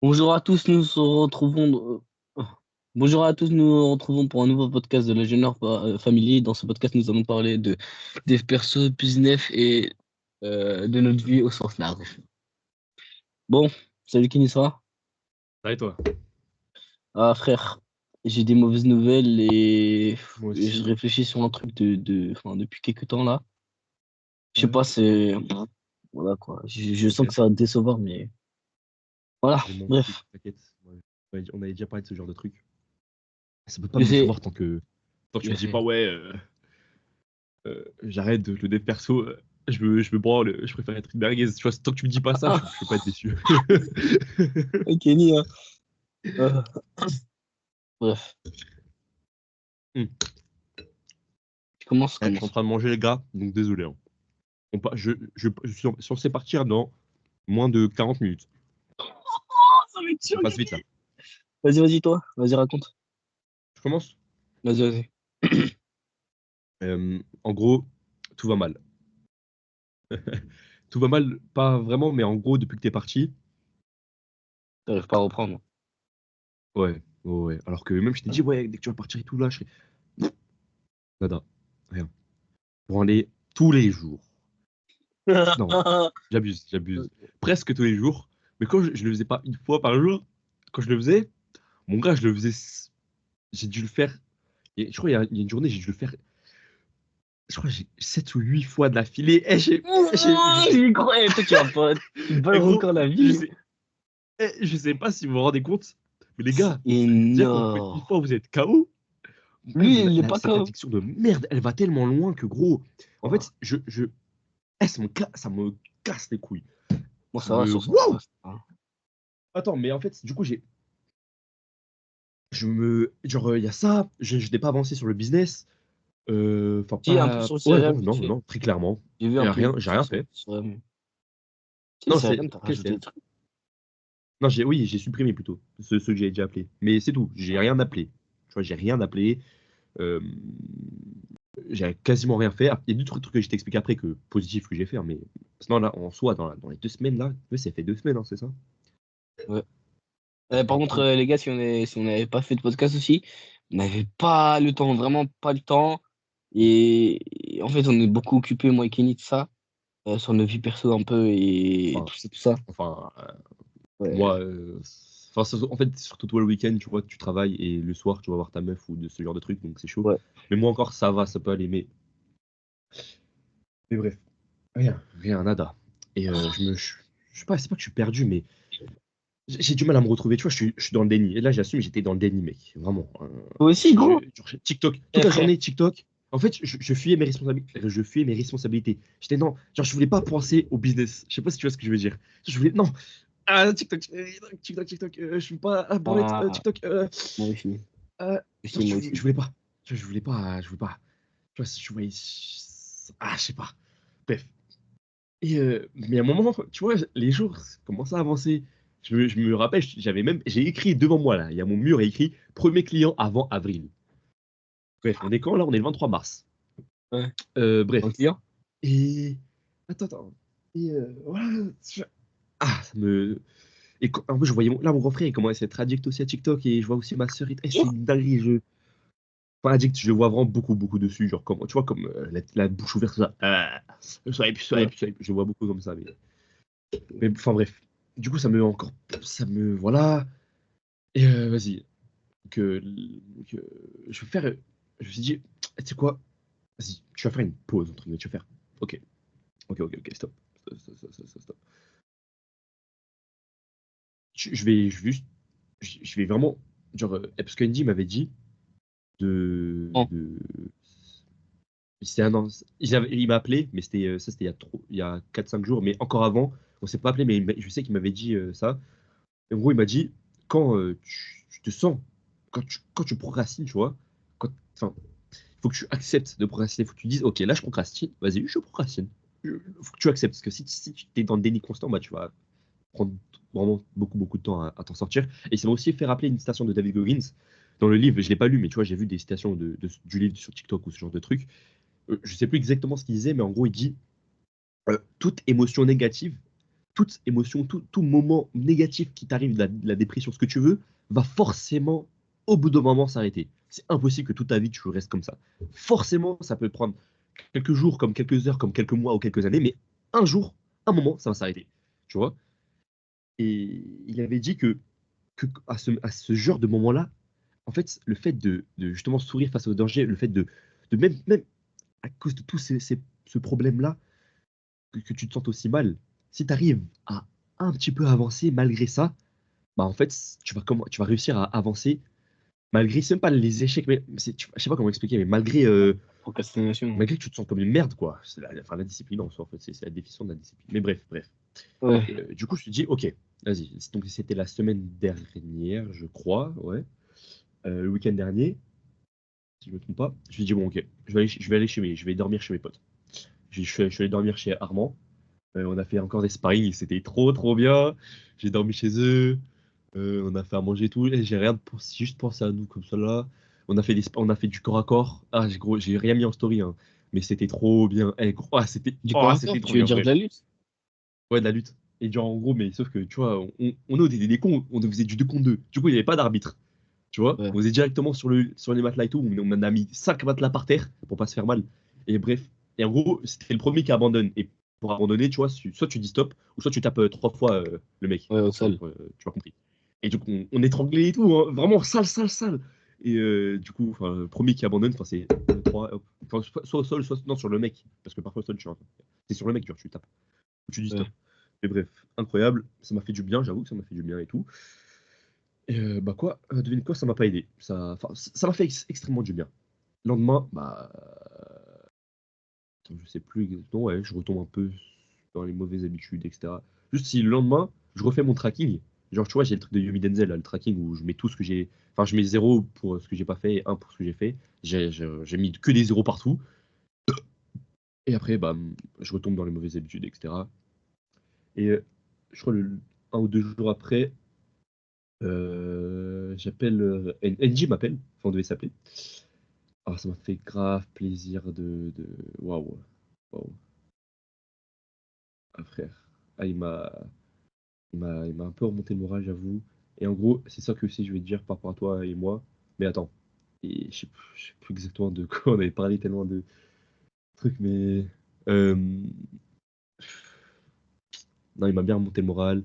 Bonjour à tous, nous nous retrouvons. Bonjour à tous, nous nous retrouvons pour un nouveau podcast de la Junior Family. Dans ce podcast, nous allons parler des persos, business et de notre vie au sens large. Bon, salut Kenissa. Ça et toi? Ah frère, j'ai des mauvaises nouvelles et Moi je aussi. réfléchis sur un truc enfin, depuis quelques temps là. Je sais Ouais. pas, c'est. Voilà quoi. Je sens que Ok. ça va te décevoir, mais voilà, Je m'en fous, bref. t'inquiète. Ouais. On avait déjà parlé de ce genre de truc. Ça peut pas Je me sais. décevoir tant que tu Je me dis pas sais. ouais, j'arrête le dev perso, je me branle, je préfère être une merguez. Tu vois, tant que tu me dis pas ça, je peux pas être déçu. Kenny, hein. Euh, bref, Hmm. tu commences, Je suis en commence. train de manger les gars, donc désolé, hein. Je suis censé partir dans moins de 40 minutes. Ça va être Ça chiant, passe vite là. Kenny. Vas-y, toi. Vas-y, raconte. Je commence. Vas-y. En gros, tout va mal. Tout va mal, pas vraiment, mais en gros, depuis que t'es parti, J'arrive pas à reprendre. ouais, ouais. Alors que même je t'ai dit, ouais, dès que tu vas partir et tout, là, je serai. Nada, rien. Pour aller tous les jours. Non, j'abuse. Presque tous les jours. Mais quand je le faisais pas une fois par jour, quand je le faisais, mon gars, je le faisais. J'ai dû le faire. Je crois qu'il y a une journée, j'ai dû le faire. Je crois que j'ai 7 ou 8 fois de l'affilée. Je sais. J'y croyais, toi, tu vas pas. Tu bats le Et gros, record la je vie. sais. Je sais pas si vous vous rendez compte, mais les gars, Et dire qu'en fait, une non. fois vous êtes KO, Lui, il est pas cette KO. addiction de merde, elle va tellement loin que gros. En Ah, fait, ça me casse les couilles. bon, Ça ça va me. sur ça. Ça va, Waouh! ça va. Attends, mais en fait, du coup, j'ai. Je me. Genre, il y a ça, je n'ai pas avancé sur le business. Enfin, Si, un peu pas. sur le Ouais, CRM, non, vite non, fait. non, très clairement. J'ai vu Il un y a peu rien, vite j'ai fait rien sur le fait. CRM. Si, le Non, CRM, c'est. t'as Quel rajouté CM? des trucs. Non, oui, j'ai supprimé plutôt. Ceux que j'ai déjà appelés. Mais c'est tout, j'ai rien appelé. Tu vois, j'ai rien appelé. Euh, j'ai quasiment rien fait. Il y a deux trucs que je t'explique après que positif que j'ai fait, hein, mais sinon là, en soi, dans les 2 semaines là, ouais, ça fait 2 semaines, hein, c'est ça? Ouais. Par contre, Mm. les gars, si on n'avait pas fait de podcast aussi, on n'avait pas le temps, vraiment pas le temps. Et en fait, on est beaucoup occupés, moi et Kenny, de ça, sur nos vies perso un peu et Enfin, tout ça. enfin, Ouais. moi, enfin, en fait, surtout toi le week-end, tu vois, tu travailles et le soir, tu vas voir ta meuf ou de ce genre de truc, donc c'est chaud. Ouais. Mais moi encore, ça va, ça peut aller, mais bref, rien, nada. Et je sais pas, c'est pas que je suis perdu, mais j'ai du mal à me retrouver, tu vois, je suis dans le déni. Et là, j'assume, j'étais dans le déni, mec. Vraiment. Toi aussi, gros. Genre, TikTok, Eh, toute la frère. journée, TikTok. En fait, je fuyais mes responsabilités. Je fuyais mes responsabilités. J'étais non, genre, je voulais pas penser au business. Je sais pas si tu vois ce que je veux dire. Je voulais, non. Ah, TikTok, TikTok, je suis pas à branlette, Ah, TikTok, moi aussi. non, Moi je aussi. voulais pas. Je voulais pas, je voulais pas. Tu vois, si je voyais. Ah, je sais pas. Bref. Mais à un moment, tu vois, les jours commençaient à avancer. Je me rappelle, j'ai écrit devant moi là, il y a mon mur écrit premier client avant avril. Bref, on est quand là? On est le 23 mars. Ouais. Un Bref. client? Et attends. Et voilà. Ça me. En plus, je voyais là mon grand frère, il commence à être addict aussi à TikTok et je vois aussi ma sœur. C'est une dinguerie. Enfin, addict, je le vois vraiment beaucoup dessus. Genre, comme, tu vois, comme la bouche ouverte, ça. Ouais. Swipe. Je le vois beaucoup comme ça. Mais enfin bref, du coup ça me voilà. Et vas-y, que, que je vais faire, je me suis dit, tu sais quoi, vas-y, tu vas faire une pause entre guillemets, tu vas faire, ok, stop, stop. Je vais juste, je vais vraiment, genre, parce que Andy m'avait dit Bon. de c'était un an, il m'a appelé, mais c'était il y a 4 5 jours, mais encore avant, on s'est pas appelé, mais je sais qu'il m'avait dit ça. Et en gros, il m'a dit, quand tu te sens, quand tu procrastines, tu vois, enfin, il faut que tu acceptes de procrastiner. Il faut que tu dises, ok, là, je procrastine, vas-y, je procrastine. Il faut que tu acceptes, parce que si tu es dans le déni constant, bah, tu vas prendre vraiment beaucoup de temps à t'en sortir. Et ça m'a aussi fait rappeler une citation de David Goggins. Dans le livre, je ne l'ai pas lu, mais tu vois, j'ai vu des citations du livre sur TikTok ou ce genre de truc. Je sais plus exactement ce qu'il disait, mais en gros, il dit toute émotion négative toute émotion, tout moment négatif qui t'arrive, de la dépression, ce que tu veux, va forcément, au bout d'un moment, s'arrêter. C'est impossible que toute ta vie, tu restes comme ça. Forcément, ça peut prendre quelques jours, comme quelques heures, comme quelques mois ou quelques années, mais un jour, un moment, ça va s'arrêter. Tu vois? Et il avait dit que à ce genre de moment-là, en fait, le fait de justement sourire face au danger, le fait de même à cause de tout ce problème-là, que tu te sentes aussi mal, si tu arrives à un petit peu avancer malgré ça, bah en fait, tu vas réussir à avancer malgré, c'est même pas les échecs, mais je sais pas comment expliquer, mais Procrastination. malgré que tu te sens comme une merde, quoi. C'est enfin, la discipline en soi, en fait, c'est la définition de la discipline. Mais bref. Ouais. Et du coup, je te dis, ok, vas-y. Donc, c'était la semaine dernière, je crois, ouais. Le week-end dernier, si je me trompe pas. Je me dis, bon, ok, je vais dormir chez mes potes. Je suis allé dormir chez Armand. On a fait encore des sparring, c'était trop, trop bien. J'ai dormi chez eux. On a fait à manger et tout. Et j'ai rien pensé, juste pensé à nous comme ça là. On a fait du corps à corps. Ah, gros, j'ai rien mis en story, hein. Mais c'était trop bien. Eh, gros, Du corps à c'était corps, trop tu veux bien, dire de vrai. la lutte? Ouais, de la lutte. Et genre, en gros, mais sauf que, tu vois, on était des cons, on faisait du 2 contre 2. Du coup, il n'y avait pas d'arbitre. Tu vois, Ouais. on faisait directement sur les matelas et tout. On en a mis 5 matelas par terre pour pas se faire mal. Et bref. Et en gros, c'était le premier qui abandonne. Et pour abandonner, tu vois, soit tu dis stop, ou soit tu tapes 3 fois le mec. Ouais, au Tu vois, sol. tu m'as compris. Et du coup, on étranglait et tout, hein. Vraiment sale, sale, sale. Et du coup, enfin, le premier qui abandonne, enfin, c'est 3. Enfin, soit au sol, soit non, sur le mec. Parce que parfois, au sol, c'est sur le mec, tu tapes. Ou tu dis Ouais. stop. Mais bref, incroyable. Ça m'a fait du bien, j'avoue que ça m'a fait du bien et tout. Et bah quoi, devine quoi, ça m'a pas aidé. Enfin, ça m'a fait extrêmement du bien. Le lendemain, bah, attends, je sais plus exactement, ouais, je retombe un peu dans les mauvaises habitudes, etc. Juste si le lendemain, je refais mon tracking, genre tu vois, j'ai le truc de Yomi Denzel, là, le tracking où je mets tout ce que j'ai, enfin je mets 0 pour ce que j'ai pas fait et 1 pour ce que j'ai fait. J'ai mis que des zéros partout. Et après, bah, je retombe dans les mauvaises habitudes, etc. Et je crois un ou 2 jours après, j'appelle, NJ m'appelle, enfin on devait s'appeler. Ah, ça m'a fait grave plaisir waouh, waouh, ah frère. Ah, il m'a un peu remonté le moral, j'avoue. Et en gros, c'est ça que aussi je vais te dire par rapport à toi et moi. Mais attends, et je sais plus exactement de quoi on avait parlé, tellement de trucs, mais euh, non, il m'a bien remonté le moral.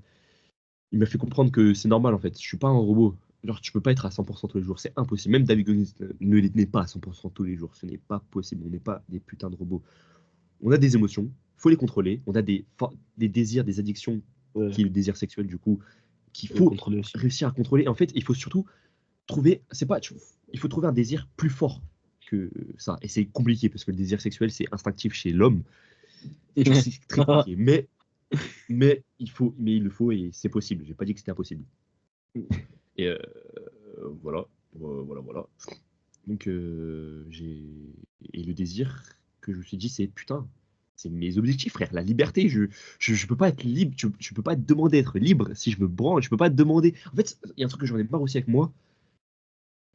Il m'a fait comprendre que c'est normal en fait. Je suis pas un robot. Genre, tu peux pas être à 100% tous les jours. C'est impossible. Même David Goggins n'est pas à 100% tous les jours. Ce n'est pas possible. On n'est pas des putains de robots. On a des émotions, faut les contrôler. On a des désirs, des addictions, Ouais. qui est le désir sexuel du coup, qu'il Faut le faut contrôler aussi. réussir à contrôler. En fait, il faut surtout trouver, c'est pas, il faut trouver un désir plus fort que ça. Et c'est compliqué parce que le désir sexuel, c'est instinctif chez l'homme. Genre, c'est très compliqué. Mais il le faut et c'est possible. J'ai pas dit que c'était impossible. Et voilà, voilà. Donc, et le désir que je me suis dit, c'est putain, c'est mes objectifs, frère. La liberté, je peux pas être libre, je peux pas te demander d'être libre si je me branle, je peux pas te demander. En fait, il y a un truc que j'en ai marre aussi avec moi,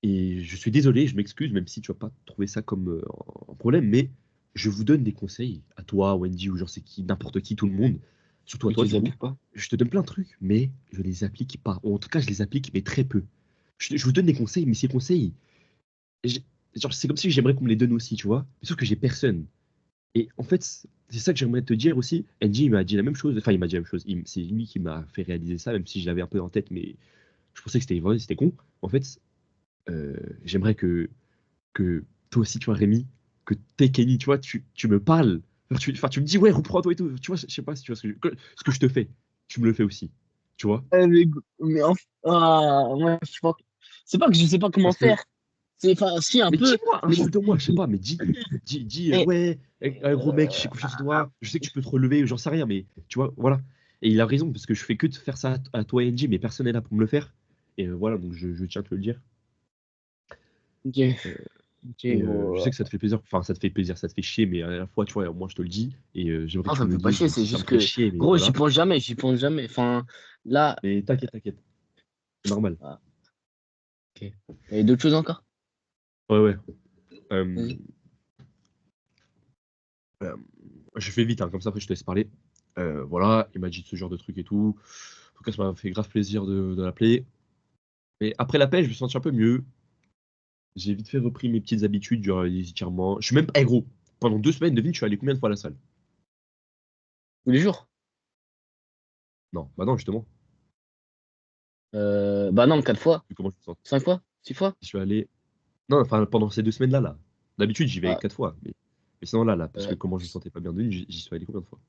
et je suis désolé, je m'excuse, même si tu vas pas trouver ça comme un problème, mais je vous donne des conseils à toi, Wendy, ou genre c'est qui, n'importe qui, tout le monde, surtout à Mais tu toi les du coup. appliques pas? Je te donne plein de trucs, mais je les applique pas. Ou en tout cas, je les applique, mais très peu. Je vous donne des conseils, mais ces conseils, j'ai- genre, c'est comme si j'aimerais qu'on me les donne aussi, tu vois. Mais sauf que j'ai personne. Et en fait, c'est ça que j'aimerais te dire aussi. NJ, il m'a dit la même chose. Enfin, il m'a dit la même chose. C'est lui qui m'a fait réaliser ça, même si je l'avais un peu en tête, mais je pensais que c'était vrai, c'était con. En fait, j'aimerais que toi aussi, tu vois, Rémi, que t'es Kenny, tu vois, tu me parles. Enfin, tu me dis, ouais, reprends-toi et tout. Tu vois, je sais pas si tu vois ce que je te fais. Tu me le fais aussi. Tu vois? Moi, c'est pas que je sais pas comment Parce que faire. C'est, enfin, si, un Mais peu. dis-moi, Mais, insulte-moi, je sais pas, mais dis, mais, ouais, un gros mec, j'ai confiance en toi, je sais que tu peux te relever, j'en sais rien, mais tu vois, voilà. Et il a raison, parce que je fais que de faire ça à toi, NJ, mais personne n'est là pour me le faire. Et voilà, donc je tiens à te le dire. ok, Euh, ok, et je sais gros. que ça te fait plaisir, enfin, ça te fait plaisir, ça te fait chier, mais à la fois, tu vois, moi je te le dis, et j'aimerais que Non, tu ça me me le fait pas dises, chier, même c'est si ça juste me ferait que, chier, mais gros, j'y voilà. pense jamais, j'y pense jamais. Enfin, là, Mais t'inquiète, c'est normal. ah, ok. Il y a d'autres choses encore? Ouais, ouais. Euh, Vas-y. euh, je fais vite, hein, comme ça après je te laisse parler. Voilà, il m'a dit ce genre de truc et tout. En tout cas, ça m'a fait grave plaisir de l'appeler. Mais après l'appel, je me sens un peu mieux. J'ai vite fait repris mes petites habitudes, genre les étirements. Je suis même pas, gros, pendant 2 semaines, devine, je suis allé combien de fois à la salle? Tous les jours. Non, bah non, justement. Bah non, 4 fois, Vu comment je me sens. 5 fois, 6 fois. Je suis allé. Non, enfin, pendant ces 2 semaines-là, là. D'habitude, j'y vais Bah, 4 fois. Mais sinon, là, parce que euh, comment je me sentais pas bien, devine, j'y suis allé combien de fois?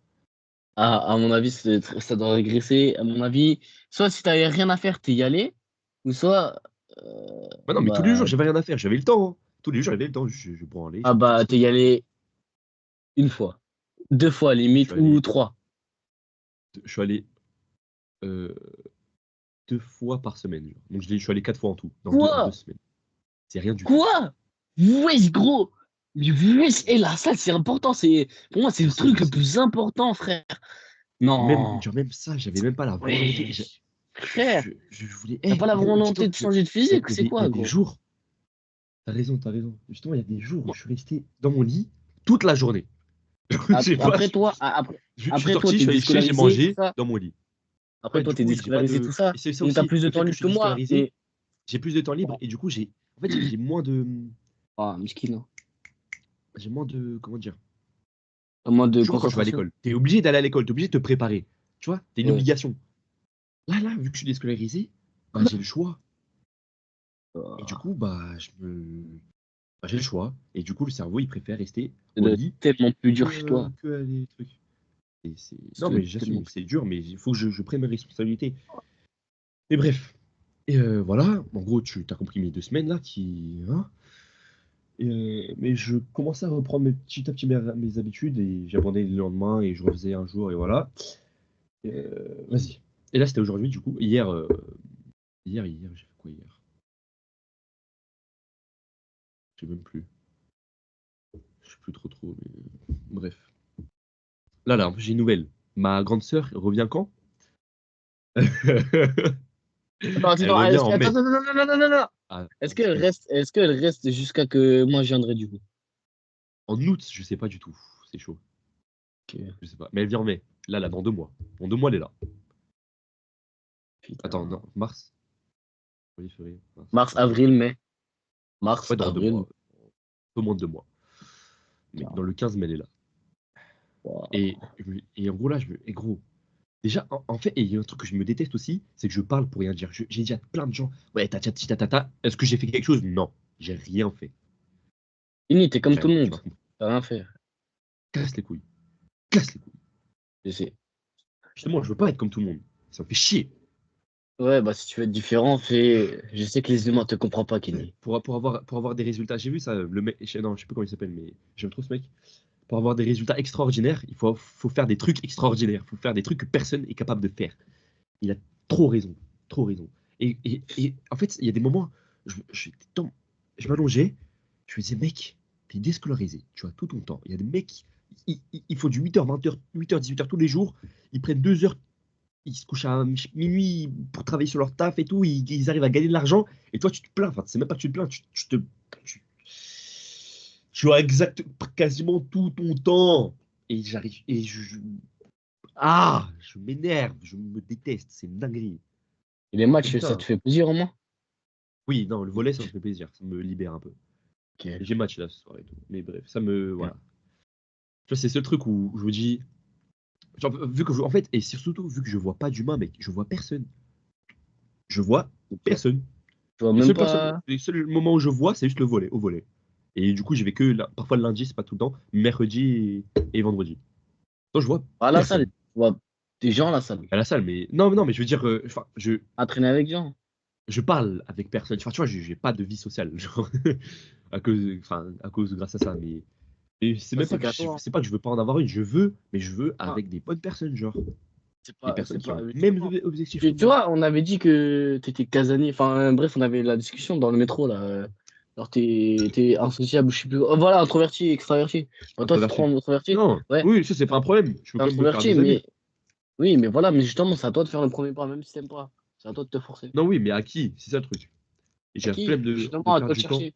à mon avis, ça doit régresser. À mon avis, soit si t'avais rien à faire, t'es y allé, ou soit, Bah non, mais tous les jours, bah, j'avais rien à faire. J'avais le temps, hein. Tous les jours, j'avais le temps. Je branlais, ah je bah, t'es m'exerçais. y allé 1 fois, 2 fois Je limite, suis ou allé, 3. je suis allé euh, 2 fois par semaine, genre. Donc, je suis allé 4 fois en tout, en deux Quoi? semaines. C'est rien du tout. Quoi? Wesh, gros! Mais wesh, et la salle, c'est important. Pour moi, c'est Je le sais, truc je le sais. plus important, frère. Même, Non. genre, même ça, j'avais même pas la volonté. Wesh. Frère, Je voulais. t'as pas la Gros, dis-toi volonté de que changer de physique, c'est il y a quoi, des gros? jours. T'as raison, t'as raison. Justement, il y a des jours où je suis resté dans mon lit toute la journée. Je sais pas. Après toi, après, Je suis après toi, sorti, je t'es suis allé coucher, j'ai déscolarisé, tout mangé ça. dans mon lit. Après Ouais, toi, du t'es coup, j'ai pas déscolarisé, tout de. ça. Et c'est ça Donc, t'as aussi, plus de le temps fait que libre je suis que moi. déscolarisé, Mais, j'ai plus de temps libre et du coup, en fait, j'ai moins de. ah, miskin, J'ai moins de. Comment dire? à moins de Toujours quand je vais à concentration. l'école. T'es obligé d'aller à l'école, t'es obligé de te préparer. Tu vois, t'as une Ouais. obligation. Là, vu que je suis déscolarisé, bah, j'ai le choix. Et du Ah, coup, bah, j'ai le choix. Et du coup, le cerveau, il préfère rester ça au doit être lit tellement plus dur chez toi. que aller truc. Ça Non, doit mais être tellement j'assume, plus. c'est dur, mais il faut que je prenne mes responsabilités. Mais bref. Et voilà, en gros, tu as compris mes 2 semaines là qui. Hein. Mais je commençais à reprendre petit à petit mes habitudes et j'abandonnais le lendemain et je refaisais un jour et voilà. Vas-y. Et là, c'était aujourd'hui, du coup. Hier, j'ai fait quoi hier? Je sais même plus. Je sais plus trop, mais bref. Là, j'ai une nouvelle. Ma grande sœur revient quand? Attends, Elle attends, revient en attends, mai. non, non, non, non, non, non, non. Ah, Est-ce qu'elle reste jusqu'à que moi je viendrai du coup? en août, je sais pas du tout. C'est chaud. Ok, Je sais pas. Mais elle vient en mai. Là, dans 2 mois. Dans 2 mois, elle est là. Attends, non, putain. mars. Oui, février, mars, Mars, avril. avril, mai. Mars, Ouais, dans 2 mois. avril. Un peu moins de 2 mois. Mais dans Putain. le 15 mai, elle est là. Et, Wow. et en gros, là, et gros. Déjà, en fait, et il y a un truc que je me déteste aussi, c'est que je parle pour rien dire. J'ai dit à plein de gens, ouais, tata. Est-ce que j'ai fait quelque chose? Non, j'ai rien fait. Fini, t'es comme tout Rien, le tu monde. m'as compris. T'as rien fait. Casse les couilles. Casse les couilles. Je sais. Justement, je veux pas être comme tout le monde. Ça me fait chier. Ouais, bah si tu veux être différent, fais. Je sais que les humains te comprennent pas, Kenny. Pour avoir des résultats, j'ai vu ça, le mec, non, je sais plus comment il s'appelle, mais j'aime trop ce mec. Pour avoir des résultats extraordinaires, faut faire des trucs extraordinaires. Il faut faire des trucs que personne n'est capable de faire. Il a trop raison. Trop raison. Et en fait, il y a des moments, je m'allongeais, je me disais, mec, t'es déscolarisé, tu as tout ton temps. Il y a des mecs, il faut du 8h, 20h, 8h, 18h tous les jours. Ils prennent 2 heures, ils se couchent à minuit pour travailler sur leur taf et tout. Ils arrivent à gagner de l'argent. Et toi, tu te plains. Enfin, c'est même pas que tu te plains, tu, tu as quasiment tout ton temps. Et j'arrive. Je m'énerve, je me déteste, c'est une dinguerie. Et les Comme matchs, ça te ça. fait plaisir au moins? Oui, non, le volet, ça me fait plaisir, ça me libère un peu. Ok. J'ai match là ce soir et tout. Mais bref, ça me. Bien. Voilà. Tu vois, c'est ce truc où je me dis. Genre, vu que en fait, et surtout, vu que je vois pas d'humain, mec, je vois personne. Je vois Ok. personne. Tu vois même pas. Les seuls moments où je vois, c'est juste le volet, au volet. Et du coup, j'y vais que parfois le lundi, c'est pas tout le temps, mercredi et vendredi. Donc, je vois À la salle. personne Tu vois des gens à la salle. à la salle, mais non, non, mais je veux dire, enfin, Entraîner avec des gens. je parle avec personne. Enfin, tu vois, j'ai pas de vie sociale, genre, grâce à ça. Mais c'est Bah, même pas c'est que qu'à toi, hein. je veux pas en avoir une. Mais je veux Ah, avec des bonnes personnes, genre, c'est des pas, personnes c'est qui ont pas, les mêmes justement. objectifs que Tu moi. vois, on avait dit que t'étais casanier. Enfin, bref, on avait la discussion dans le métro, là. Alors, t'es insociable, je sais plus. Oh, voilà, introverti, extraverti. Bah, toi, t'es trop Introverti. introverti. Non, Ouais, oui, ça c'est pas un problème. Je peux t'es quand même me faire introverti, des amis. mais. Oui, mais voilà, mais justement, c'est à toi de faire le premier pas, même si t'aimes pas. C'est à toi de te forcer. Non, oui, mais à qui? C'est ça le truc. Et À j'ai la qui? flemme de Justement, à perdre toi de du temps. chercher.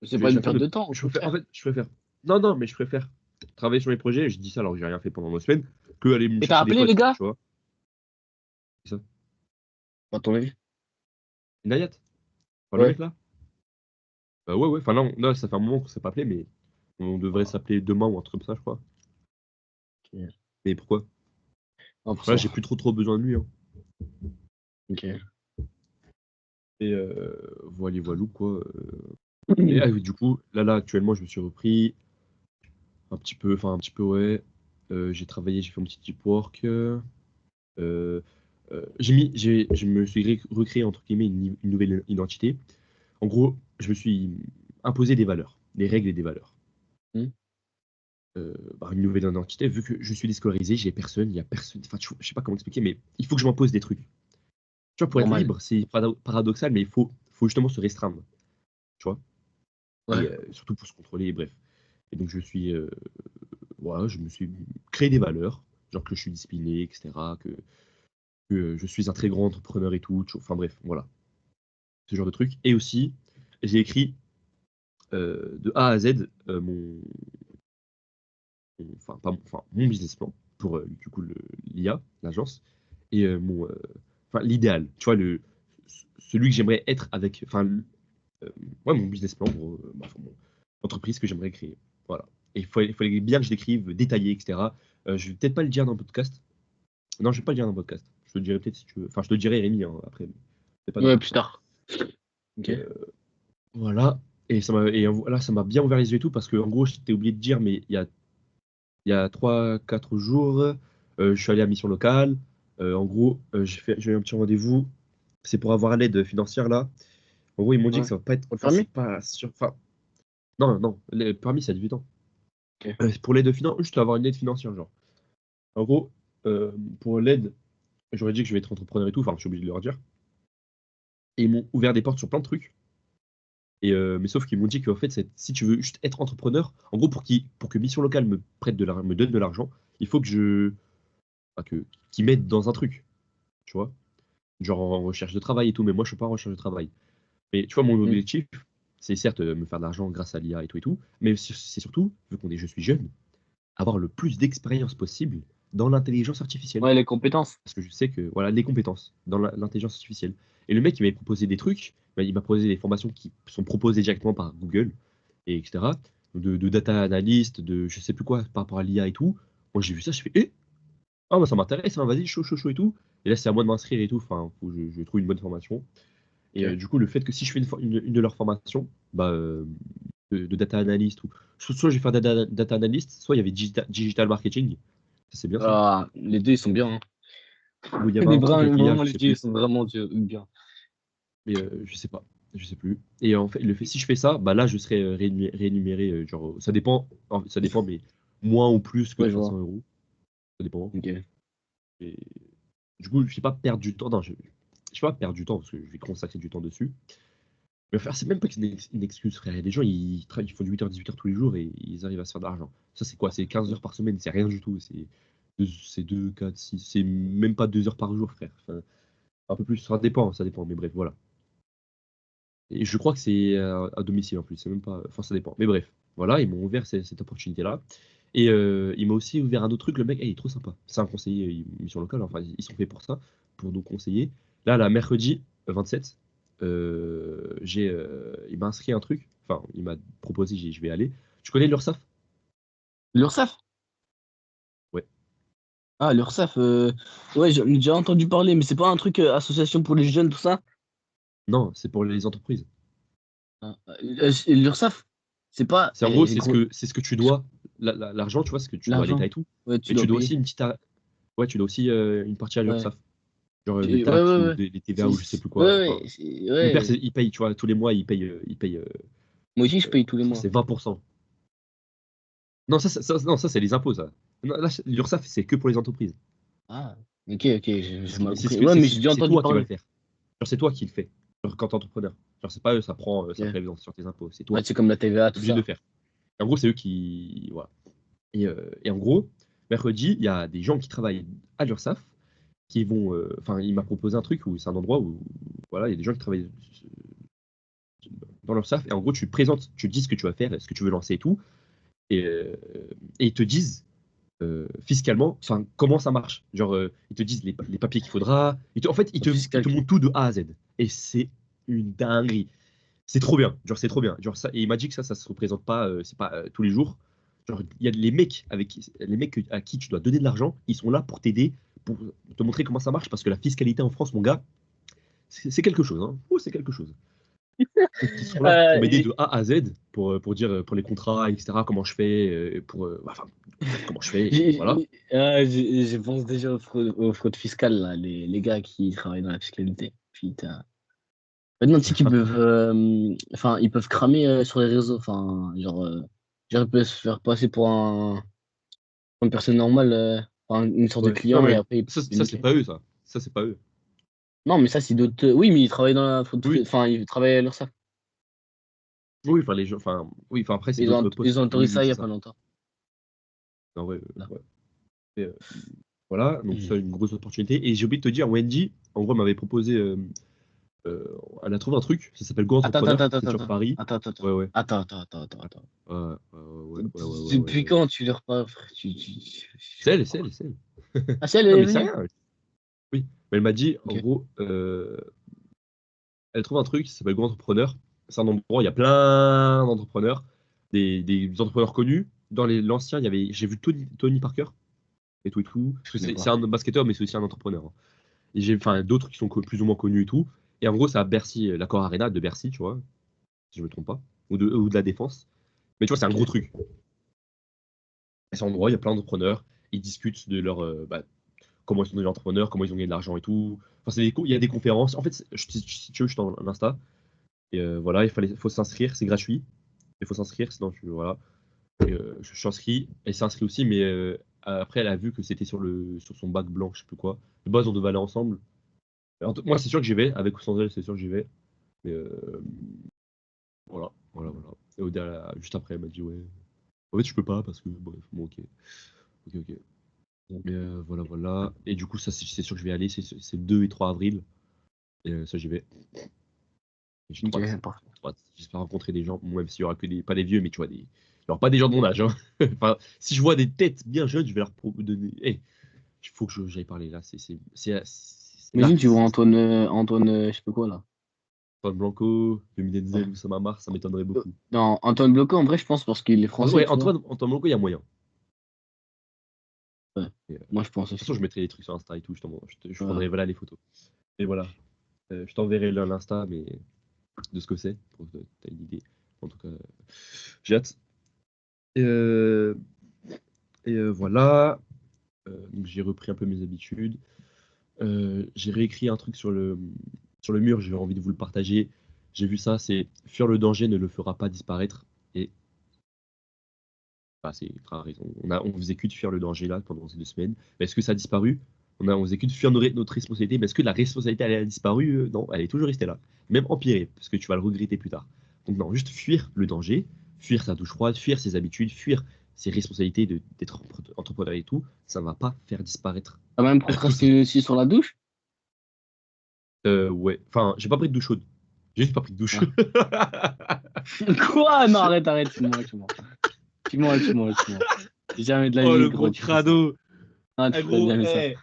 C'est pas J'ai une la flemme perte de. de temps, au Je préfère, en contraire. fait, je préfère. Non, non, mais je préfère travailler sur les projets, je dis ça alors que j'ai rien fait pendant 2 semaines, que aller me Et t'as chercher des appelé le potes, gars? tu vois. C'est ça. À ton avis? Nayat, enfin, le Ouais. mec là. Ouais, ouais, enfin non, non, ça fait un moment qu'on s'est pas appelé, mais on devrait s'appeler demain ou un truc comme ça, je crois. Ok. Mais pourquoi? Ah, pour Là, ça. j'ai plus trop besoin de lui, hein. Ok. Et voilà, voilou, quoi. Et ah oui, du coup, là, actuellement, je me suis repris un petit peu, ouais. J'ai travaillé, j'ai fait mon petit deep work. Euh, je me suis recréé, entre guillemets, une nouvelle identité. En gros, je me suis imposé des valeurs, des règles et des valeurs. Hmm. Une nouvelle identité, vu que je suis déscolarisé, j'ai personne, il y a personne. Enfin, je sais pas comment expliquer, mais il faut que je m'impose des trucs. Tu vois, pour être Normal. libre, c'est paradoxal, mais il faut justement se restreindre, tu vois. Ouais. Et surtout pour se contrôler, bref. Et donc, voilà, je me suis créé des valeurs, genre que je suis discipliné, etc., que je suis un très grand entrepreneur et tout, enfin bref, voilà, ce genre de trucs. Et aussi, j'ai écrit de A à Z enfin, pas mon, enfin, mon business plan pour du coup l'IA, l'agence, et enfin, l'idéal, tu vois, celui que j'aimerais être avec, enfin, ouais, mon business plan, gros, enfin, mon entreprise que j'aimerais créer. Voilà. Et il fallait bien que je l'écrive détaillé, etc. Je vais peut-être pas le dire dans le podcast. Non, je vais pas le dire dans le podcast. Je te le dirai peut-être si tu veux. Enfin, je te le dirai, Rémi, hein, après. Mais c'est pas dans le Ouais, plus podcast. tard. Ok. Et, voilà. Et là, ça m'a bien ouvert les yeux et tout, parce que, en gros, je t'ai oublié de dire, mais il y a 3-4 jours, je suis allé à mission locale. En gros, j'ai eu un petit rendez-vous. C'est pour avoir l'aide financière, là. En gros, ils m'ont dit Ouais. que ça va pas être. Pour le Enfin, c'est permis? pas sûr. Enfin, non, non, le permis, c'est à 18 ans. Ok. Pour l'aide financière, juste avoir une aide financière, genre. En gros, euh, pour l'aide, j'aurais dit que je vais être entrepreneur et tout. Enfin, je suis obligé de leur dire. Et ils m'ont ouvert des portes sur plein de trucs. Mais sauf qu'ils m'ont dit qu'en fait, si tu veux juste être entrepreneur, en gros, pour que Mission Locale me donne de l'argent, il faut enfin, qu'ils m'aident dans un truc, tu vois. Genre en recherche de travail et tout, mais moi, je suis pas en recherche de travail. Mais tu vois, mon Hmm. objectif, c'est certes me faire de l'argent grâce à l'IA et tout, mais c'est surtout, vu je suis jeune, avoir le plus d'expérience possible dans l'intelligence artificielle. Ouais, les compétences. Parce que je sais que, voilà, les compétences dans l'intelligence artificielle. Et le mec, il m'avait proposé des trucs, il m'a proposé des formations qui sont proposées directement par Google, et etc. De data analyst, de je sais plus quoi, par rapport à l'IA et tout. Moi, j'ai vu ça, je fais, ah, moi, ça m'intéresse, hein, vas-y, chaud, chaud, chaud et tout. Et là, c'est à moi de m'inscrire et tout. Enfin, faut que je trouve une bonne formation. Et Ok. du coup, le fait que si je fais une de leurs formations, de data analyst, ou soit je vais faire data analyst, soit il y avait digital marketing. Ça, c'est bien ça. Ah, les deux, ils sont bien. Hein. Ou il y avait Les un truc avec l'IA, vraiment, je les sais deux, ils plus. sont vraiment bien. Mais je sais pas. Je sais plus. Et en fait, si je fais ça, bah là, je serai rémunéré. Genre, ça dépend. Ça dépend, mais moins ou plus que Ouais, je 300 vois. euros. Ça dépend. Ok. Et du coup, je vais pas perdre du temps. Non, je vais pas perdre du temps parce que je vais consacrer du temps dessus. Mais faire, c'est même pas une excuse, frère. Il y a des gens, ils font du 8h, 18h tous les jours et ils arrivent à se faire de l'argent. Ça, c'est quoi? C'est 15 heures par semaine. C'est rien du tout. C'est 2, 4, 6. C'est même pas 2 heures par jour, frère. Enfin, un peu plus. Ça dépend, ça dépend. Mais bref, voilà. Et je crois que c'est à domicile en plus. C'est même pas. Enfin, ça dépend. Mais bref, voilà, ils m'ont ouvert cette opportunité-là. Et il m'a aussi ouvert un autre truc. Le mec, il est trop sympa. C'est un conseiller mission locale. Enfin, ils sont faits pour ça, pour nous conseiller. Là, mercredi 27, il m'a inscrit un truc. Enfin, il m'a proposé, je vais aller. Tu connais l'URSSAF? L'URSSAF? Ouais. Ah, l'URSSAF, ouais, j'en ai déjà entendu parler, mais c'est pas un truc association pour les jeunes, tout ça? Non, c'est pour les entreprises. Ah, l'URSSAF, c'est pas C'est en gros, les gros c'est ce que tu dois. L'argent, tu vois, ce que tu dois à l'État l'argent. et tout. Ouais, tu Mais tu dois dois payer. aussi ouais, tu dois aussi une partie à Ouais. l'URSSAF. Genre des Ouais, taxes ou ouais. des TVA ou je sais plus quoi. Ouais, Enfin, ouais, mon père, ouais. il paye, tu vois, tous les mois, il paye Moi aussi, je paye tous les je crois que mois. c'est 20%. Non, non, ça c'est les impôts, ça. Non, là, l'URSSAF, c'est que pour les entreprises. Ah, ok, ok, j'ai mal C'est ce compris. que Ouais, mais j'ai déjà c'est entendu toi qui vas le parler. faire. Genre, c'est toi qui le fais. Genre, quand t'es entrepreneur. Genre, c'est pas eux, ça prend, ça Ok. prélève sur tes impôts. C'est Ouais, toi. c'est comme la TVA, T'es tout obligé de le ça. faire. Et en gros, c'est eux qui. Voilà. Et en gros, mercredi, il y a des gens qui travaillent à l'URSSAF qui vont. Enfin, il m'a proposé un truc où c'est un endroit où. Voilà, il y a des gens qui travaillent dans l'URSSAF. Et en gros, tu présentes, tu dis ce que tu vas faire, ce que tu veux lancer et tout. et ils te disent fiscalement, enfin, comment ça marche. Genre, ils te disent les papiers qu'il faudra. En fait, ils te montrent tout de A à Z. Et c'est une dinguerie. C'est trop bien. Genre, c'est trop bien. Genre, ça, et il m'a dit que ça se représente pas, c'est pas tous les jours. Genre, il y a les mecs à qui tu dois donner de l'argent, ils sont là pour t'aider, pour te montrer comment ça marche, parce que la fiscalité en France, mon gars, c'est quelque chose. Hein. Oh, c'est quelque chose. Donc, ils sont là pour m'aider de A à Z, pour dire pour les contrats, etc., comment je fais, enfin, comment je fais, voilà. Je pense déjà aux fraudes fiscales, là, les gars qui travaillent dans la fiscalité. Putain. Maintenant, tu sais qu'ils peuvent, enfin, ils peuvent cramer sur les réseaux. Enfin, genre, ils peuvent se faire passer pour une personne normale, enfin, une sorte de Ouais. Non, client, et mais après, ça c'est pas eux, ça. Ça, c'est pas eux. non, mais ça, c'est d'autres. Oui, mais ils travaillent dans la fraude. Oui, Enfin, ils travaillent à l'URSSAF. oui, enfin, les gens, enfin, oui, enfin, après, c'est d'autres Ils ont postes. Oui, autorisé oui, ça il y c'est a ça. pas longtemps. Non, ouais, Là. ouais. Et, voilà, donc Mhm. ça, une grosse opportunité. Et j'ai oublié de te dire, Wendy, en gros, m'avait proposé, elle a trouvé un truc, ça s'appelle Go Attends, attends, Entrepreneur, attends, c'est sur attends, Paris. attends, attends, Ouais, ouais. attends, attends, attends, attends, attends. Depuis Ouais. quand tu leur parles, frère? Je C'est elle, comprends c'est pas. elle, c'est elle. Ah, c'est elle, elle Non, est mais c'est venue. rien. Oui. Mais elle m'a dit, en Ok. gros, elle trouve un truc, ça s'appelle Go Entrepreneur. C'est un endroit, il y a plein d'entrepreneurs, des entrepreneurs connus. Dans l'ancien, j'ai vu Tony Parker et tout et tout. Parce Je que connais c'est pas. un basketteur, mais c'est aussi un entrepreneur. Hein. Et j'ai, enfin, d'autres qui sont plus ou moins connus et tout. Et en gros, c'est à Bercy, l'Accor Arena de Bercy, tu vois, si je me trompe pas, ou de la Défense. Mais tu vois, c'est un Ok. gros truc. Et cet endroit, il y a plein d'entrepreneurs. Ils discutent de leur, comment ils sont devenus entrepreneurs, comment ils ont gagné de l'argent et tout. Enfin, il y a des conférences. En fait, si tu veux, je t'en Insta. Et voilà, faut s'inscrire, c'est gratuit. Il faut s'inscrire, sinon voilà. Et, je suis inscrit, elle s'est inscrite aussi, mais après elle a vu que c'était sur son bac blanc, je sais plus quoi. De base, on devait aller ensemble. Moi, c'est sûr que j'y vais, avec ou sans elle, c'est sûr que j'y vais. Mais voilà. Et juste après, elle m'a dit ouais. En fait, je peux pas parce que bref, bon, ok. Mais voilà. Et du coup, ça, c'est sûr que je vais y aller. C'est le 2 et 3 avril. Et ça, j'y vais. Et j'ai trop hâte. Ok, parfait. Trop hâte. J'espère rencontrer des gens, même s'il y aura que pas des vieux, mais tu vois, alors pas des gens de mon âge. Hein. Enfin, si je vois des têtes bien jeunes, je vais leur donner. Hey, il faut que j'aille parler là. C'est Imagine, tu vois l'acte. Antoine, je sais pas quoi, là. Paul Blanco, Demi Ouais. Denzel ou Samamar, ça m'étonnerait beaucoup. Non, Antoine Bloco, en vrai, je pense, parce qu'il est français, Ouais, tu vois. Antoine Blanco, il y a moyen. Ouais. Et, de Moi, je pense toute façon, aussi. je mettrai des trucs sur Insta et tout. Je Ouais. prendrai voilà les photos. Et voilà. Je t'enverrai l'Insta, mais de ce que c'est, pour que tu aies une idée. En tout cas, j'ai hâte. Et, voilà. Donc j'ai repris un peu mes habitudes. J'ai réécrit un truc sur le mur, j'ai envie de vous le partager. J'ai vu ça, c'est fuir le danger ne le fera pas disparaître. Et bah, c'est grave raison. On faisait que de fuir le danger là pendant ces 2 semaines. Mais est-ce que ça a disparu? On faisait que de fuir notre responsabilité. Mais est-ce que la responsabilité elle a disparu? Non, elle est toujours restée là. Même empirée, parce que tu vas le regretter plus tard. Donc non, juste fuir le danger, fuir sa douche froide, fuir ses habitudes, fuir ses responsabilités d'être entrepreneur et tout, ça ne va pas faire disparaître T'as même tout ça. procrastiné aussi sur la douche? Ouais, enfin, j'ai pas pris de douche chaude. J'ai juste pas pris de douche. Ah. Quoi? Non, arrête, tu mens. Tu mens. Jamais de la Oh, vie, le gros, gros tu ferais ça. crado. Non, tu Eh ferais gros, jamais ça. eh.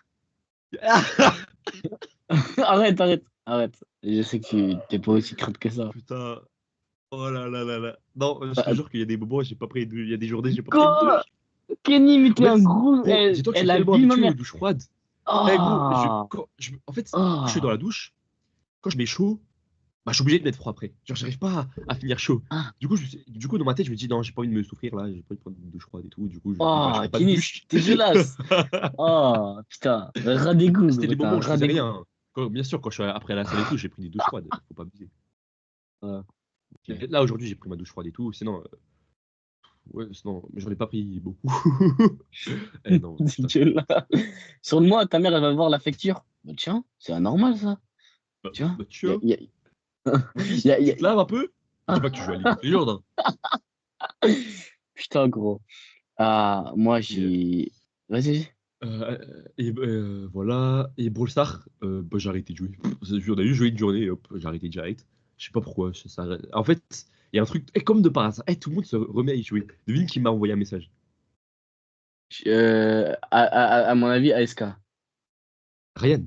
Arrête. Je sais que tu t'es pas aussi crade que ça. Putain. Oh là là là là. Non, je te Bah, jure qu'il y a des moments, j'ai pas pris il y a des journées, j'ai pas pris une quoi? douche. Kenny, mais En t'es un fait, gros. gros, dis-toi que je suis Elle tellement abîme ma habitué aux mère. douches froides. Eh gros, Ah, en fait, quand je suis dans ah, la douche, quand je mets chaud, bah, je suis obligé de mettre froid après. Genre, j'arrive pas à finir chaud. ah, Du coup, dans ma tête, je me dis, non, j'ai pas envie de me souffrir là, j'ai pas envie de prendre une douche froide et tout. Du coup, je me dis, bah, je ah, prends pas de Kenny, douche. c'est dégueulasse. Oh, putain. Ras d'égout, C'était gros, les t'as moments un où je ras faisais d'égout. rien. Hein. Bien sûr, quand je suis après la salle et tout, j'ai pris des douches froides. Faut pas abuser. Ah, ok. Là, aujourd'hui, j'ai pris ma douche froide et tout. Sinon, ouais, sinon, mais j'en ai pas pris beaucoup. Eh non, putain, c'est Dégueulasse. Sur moi, ta mère, elle va voir la facture. Bah, tiens, c'est anormal, ça. Tu vois? tiens, Y a- oui, y a- y tu a- te laves un peu? Je dis pas que tu joues à League of Legends. Hein. Putain, gros. Ah, moi, Et, j'ai. Vas-y. voilà. Et Brawl Stars, j'ai arrêté de jouer. On a eu joué une journée et hop, j'ai arrêté direct. Je sais pas pourquoi. En fait, Il y a un truc, comme de par hasard, tout le monde se remet à y jouer. Devine qui m'a envoyé un message. À mon avis, ASK. Ryan.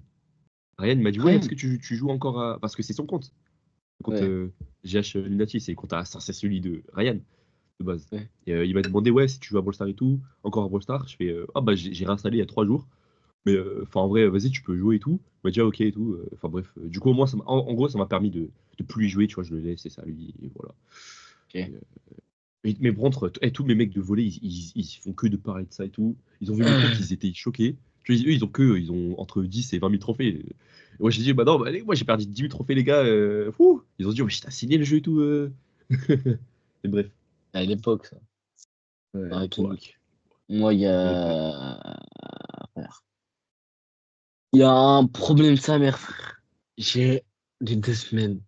Ryan m'a dit, ouais, est-ce Rien. que tu joues encore à. Parce que c'est son compte. Le compte Ouais, GH Lunati, c'est le compte à c'est celui de Ryan, de base. ouais. Et il m'a demandé, ouais, si tu joues à Brawl Stars et tout, encore à Brawl Stars. Je fais, ah bah j'ai réinstallé il y a 3 jours. Mais enfin, en vrai, vas-y, tu peux jouer et tout. Il m'a dit, ah, ok et tout. Enfin, bref. Du coup, au moins, en gros, ça m'a permis de plus y jouer. Tu vois, je le laisse et ça, lui. Et voilà. Ok. Et, mais par contre, tous mes mecs de volley, ils font que de parler de ça et tout. Ils ont vu mes comptes, ils étaient choqués. Tu vois, eux, ils ont entre 10 et 20 000 trophées. Et moi, j'ai dit, bah non, bah, allez, moi, j'ai perdu 10 000 trophées, les gars. Fou. Ils ont dit, ouais, t'as signé le jeu et tout. Et bref. À l'époque, ça. Ouais, Ok. l'époque. Moi, Mais bref. frère. Il y a un problème, sa mère, frère. J'ai des 2 semaines.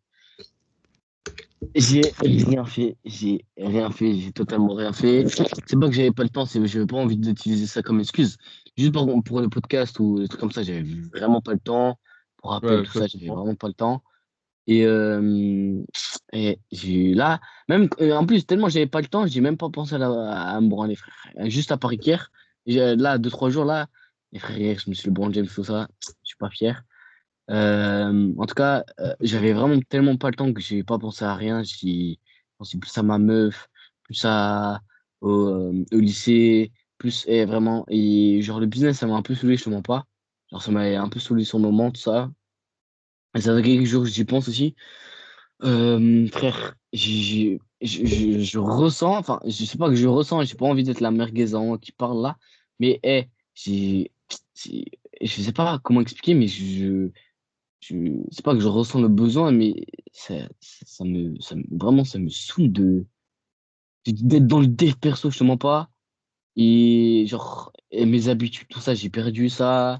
J'ai rien fait. J'ai rien fait. J'ai totalement rien fait. C'est pas que j'avais pas le temps, c'est que j'avais pas envie d'utiliser ça comme excuse. Juste pour le podcast ou des trucs comme ça, j'avais vraiment pas le temps. Pour rappel, Ouais, tout ça, ça, je j'avais comprends. vraiment pas le temps. Et, j'ai là, même en plus, tellement j'avais pas le temps, j'ai même pas pensé à me branler, frère. Juste à Paris hier, là, 2, 3 jours, là, les frères, hier, je me suis le branlé, tout ça, je suis pas fier. En tout cas, j'avais vraiment tellement pas le temps que j'ai pas pensé à rien. J'ai pensé plus à ma meuf, plus au lycée, plus vraiment. Et genre, le business, ça m'a un peu saoulé, je te mens pas. Genre, ça m'a un peu saoulé sur le moment, tout ça. Et ça fait quelques jours que j'y pense aussi. Frère, je ressens, enfin, je sais pas que je ressens, j'ai pas envie d'être la merguezan qui parle là, mais j'ai- je sais pas comment expliquer, mais c'est pas que je ressens le besoin, mais vraiment, ça me saoule d'être dans le dev perso, je te mens pas, et genre, et mes habitudes, tout ça, j'ai perdu ça,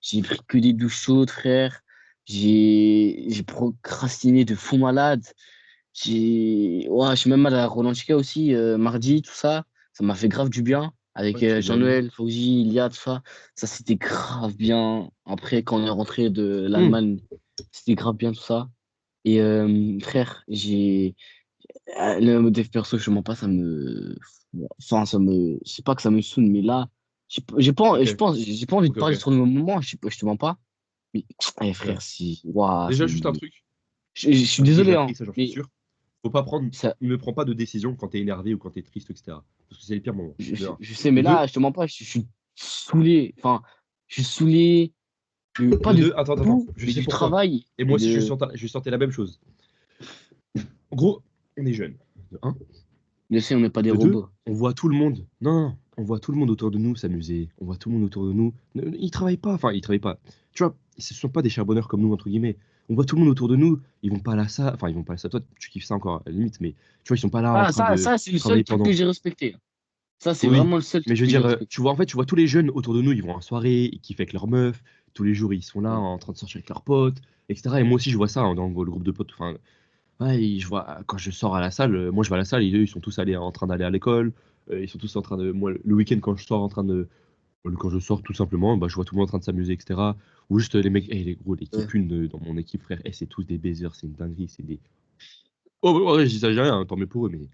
j'ai pris que des douches chaudes, frère, j'ai procrastiné de fou malade. Ouais, je suis même allé à Roland Chica aussi, mardi, tout ça. Ça m'a fait grave du bien. Avec Ouais, tu m'as dit. Jean-Noël, Fauzi, Ilia, tout ça. Ça, c'était grave bien. Après, quand on est rentré de Hmm. l'Allemagne, c'était grave bien, tout ça. Et frère, le dev perso, je mens pas, ça me. Enfin, c'est pas que ça me saoule, mais là, j'ai pas, Ok, je pense, j'ai pas envie de ok, parler ok. sur le moment, je te mens pas. Mais, Ouais. frère, si. Ouah, Déjà, juste un truc. je suis Un truc que j'ai désolé, appris, hein, ça, j'en suis mais sûr. Faut pas prendre. ça. Ne prends pas de décision quand t'es énervé ou quand t'es triste, etc. Parce que c'est le pire moment. De un. Je sais, De mais là, deux, je te mens pas, je suis saoulé. Enfin, je suis saoulé, pas de de deux, attends. tout, Je mais sais du pourquoi. travail. Et moi Et aussi, de... je sentais la même chose. En gros, on est jeune. De un. Je sais, on n'est pas des De deux, robots. on voit tout le monde. Non, on voit tout le monde autour de nous s'amuser. On voit tout le monde autour de nous. Ils travaillent pas. Enfin, ils travaillent pas. Tu vois, ce sont pas des charbonneurs comme nous, entre guillemets. On voit tout le monde autour de nous. Ils vont pas à la salle. Enfin, ils vont pas à la salle. Toi, tu kiffes ça encore, à la limite. Mais tu vois, ils sont pas là en Ah, train de ça c'est le seul travailler truc que pendant. j'ai respecté. Ça, c'est Oui, vraiment le seul mais truc je veux que j'ai dire, respecté. tu vois, en fait, tu vois tous les jeunes autour de nous, ils vont en soirée, ils kiffent avec leurs meufs, tous les jours, ils sont là Ouais. en train de sortir avec leurs potes, etc. Et moi aussi, je vois ça hein, dans le groupe de potes. Enfin, ouais, et je vois, quand je sors à la salle, moi, je vais à la salle, et eux, ils sont tous allés, en train d'aller à l'école, ils sont tous en train de. Moi, le week-end, quand je sors en train de. Quand je sors tout simplement, bah, je vois tout le monde en train de s'amuser, etc. Ou juste les mecs, les gros, l'équipe Ouais. 1 dans mon équipe, frère, c'est tous des baisers, c'est une dinguerie, c'est des. Oh, ouais, ouais, j'exagère rien, hein, tant mieux pour eux, mais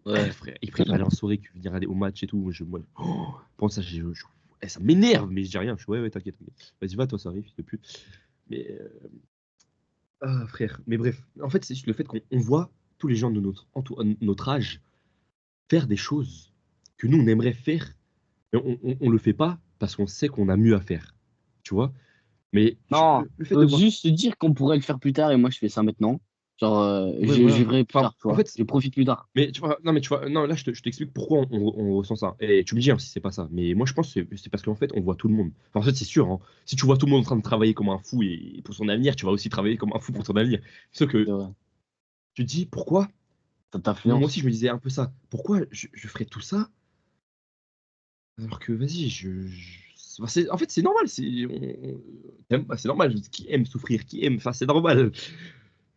Ouais. frère, ils prennent aller en soirée, que venir aller au match et tout. Pour ça, ça m'énerve, mais je dis rien. Je suis, ouais, t'inquiète. Vas-y, va, toi, ça arrive, fils de pute. Mais, frère, mais bref, en fait, c'est juste le fait qu'on voit tous les gens de notre âge faire des choses que nous, on aimerait faire, mais on le fait pas parce qu'on sait qu'on a mieux à faire. Tu vois? Mais Non, le fait de faut voir. juste se dire qu'on pourrait le faire plus tard et moi, je fais ça maintenant. Genre, Ouais, je voilà. vivrai plus Enfin, tard, tu en vois. fait, Je profite plus tard. mais tu vois, non, mais tu vois, non, là, je t'explique pourquoi on ressent ça. Et tu me dis hein, si c'est pas ça. Mais moi, je pense que c'est parce qu'en fait, on voit tout le monde. Enfin, en fait, c'est sûr, hein. Si tu vois tout le monde en train de travailler comme un fou et pour son avenir, tu vas aussi travailler comme un fou pour ton avenir. Sauf que C'est vrai. tu te dis, pourquoi? Ça Moi aussi, t'influence. je me disais un peu ça. Pourquoi je ferais tout ça alors que, vas-y, enfin, en fait, c'est normal. C'est normal. Qui aime souffrir? Qui aime? Enfin, c'est normal.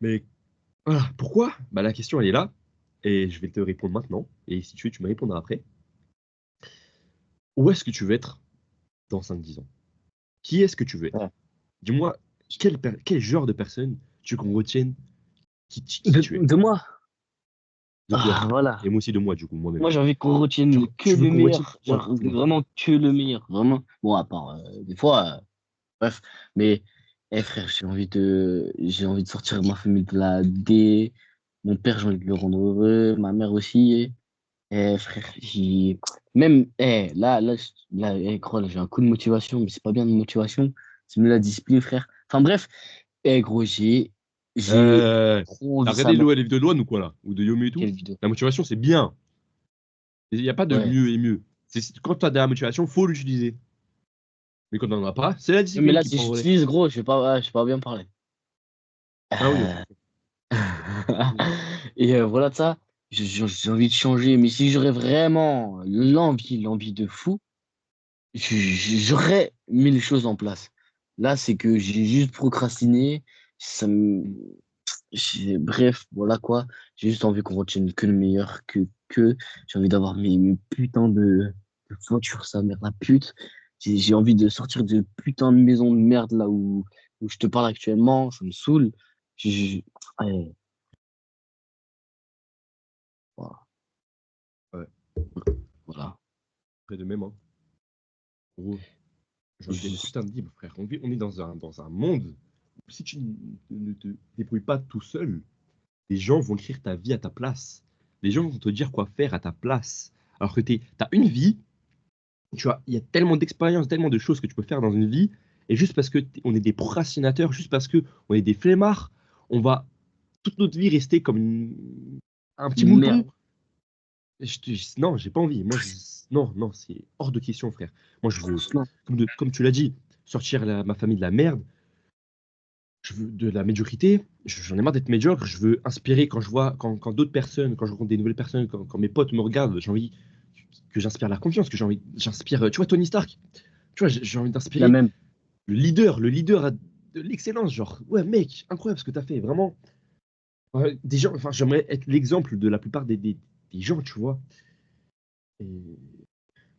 Mais voilà. Pourquoi? Bah, la question, elle est là. Et je vais te répondre maintenant. Et si tu veux, tu me répondras après. Où est-ce que tu veux être dans 5 10 ans? Qui est-ce que tu veux être? Ouais. Dis-moi, quel genre de personne tu veux qu'on retienne qui tu es? De moi? De quoi? Voilà. Et moi aussi de moi, du coup, moi-même. Moi, j'ai envie qu'on retienne Genre, que tu veux le qu'on retienne meilleur. quoi? Genre, Dis-moi. vraiment que le meilleur. Vraiment. Bon, à part, des fois, bref. Mais, frère, j'ai envie de sortir ma famille de la D. Mon père, j'ai envie de le rendre heureux. Ma mère aussi. Frère, même, gros, là, j'ai un coup de motivation, mais c'est pas bien de motivation. C'est mieux la discipline, frère. Enfin, bref. Gros, j'ai Euh, trop T'as envie ça. regardé les vidéos de Loan ou quoi là? Ou de Yomi et tout? Quelle vidéo? La motivation, c'est bien. Il n'y a pas de Ouais. mieux et mieux. Quand tu as de la motivation, faut l'utiliser. Mais quand on n'en a pas, c'est la Mais discipline là, qui si prend le relais. j'utilise, gros, je vais pas bien parler. Ah oui, ok. Euh, Ok. Et voilà de ça, j'ai envie de changer. Mais si j'aurais vraiment l'envie de fou, j'aurais mis les choses en place. Là, c'est que j'ai juste procrastiné. Ça me... Bref, voilà quoi. J'ai juste envie qu'on retienne que le meilleur, que j'ai envie d'avoir mes putains de voitures, sa mère, la pute. J'ai envie de sortir de putain de maison de merde là où je te parle actuellement. Ça me saoule. Ouais, voilà. Ouais. Voilà. Après de même, hein. Gros, j'ai envie d'être Je- putain de libre, frère. On est dans un monde où si tu ne te débrouilles pas tout seul, les gens vont écrire ta vie à ta place. Les gens vont te dire quoi faire à ta place. Alors que t'as une vie, tu vois, il y a tellement d'expériences, tellement de choses que tu peux faire dans une vie, et juste parce que on est des procrastinateurs, juste parce que on est des flemmards, on va toute notre vie rester comme un petit mouton. Merde. Non, j'ai pas envie. Non, non, c'est hors de question, frère. Moi, je veux, Franchement, comme tu l'as dit, sortir ma famille de la merde. Je veux de la médiocrité. J'en ai marre d'être médiocre. Je veux inspirer quand je vois, quand d'autres personnes, quand je rencontre des nouvelles personnes, quand mes potes me regardent, j'ai envie que j'inspire la confiance, j'inspire, tu vois, Tony Stark. Tu vois, j'ai envie la d'inspirer même. le leader de l'excellence. Genre, ouais, mec, incroyable ce que t'as fait, vraiment. Des gens, enfin, j'aimerais être l'exemple de la plupart des gens, tu vois. Et